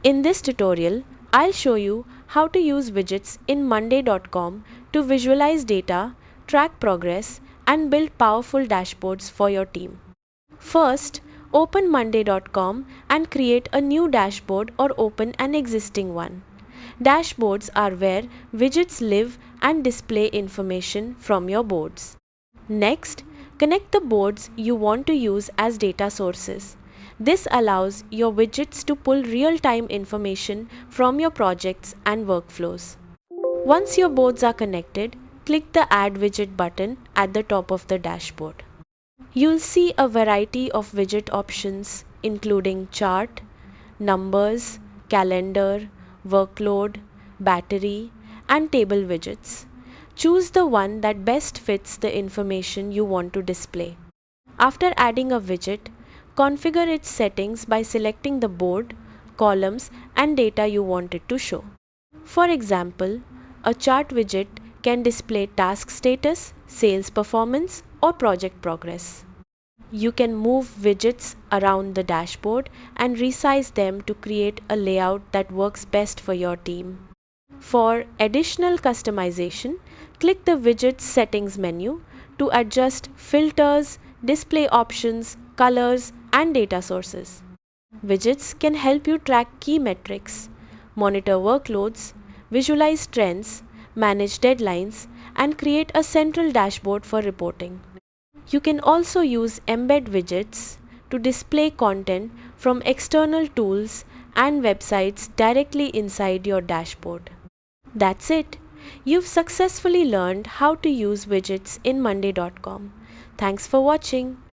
In this tutorial, I'll show you how to use widgets in monday.com to visualize data, track progress, and build powerful dashboards for your team. First, open monday.com and create a new dashboard or open an existing one. Dashboards are where widgets live and display information from your boards. Next, connect the boards you want to use as data sources. This allows your widgets to pull real-time information from your projects and workflows. Once your boards are connected, click the Add Widget button at the top of the dashboard. You'll see a variety of widget options including chart, numbers, calendar, workload, battery, and table widgets. Choose the one that best fits the information you want to display. After adding a widget, configure its settings by selecting the board, columns, and data you want it to show. For example, a chart widget can display task status, sales performance, or project progress. You can move widgets around the dashboard and resize them to create a layout that works best for your team. For additional customization, click the Widgets Settings menu to adjust filters, display options, colors, and data sources. Widgets can help you track key metrics, monitor workloads, visualize trends, manage deadlines, and create a central dashboard for reporting. You can also use embed widgets to display content from external tools and websites directly inside your dashboard. That's it. You've successfully learned how to use widgets in monday.com. Thanks for watching.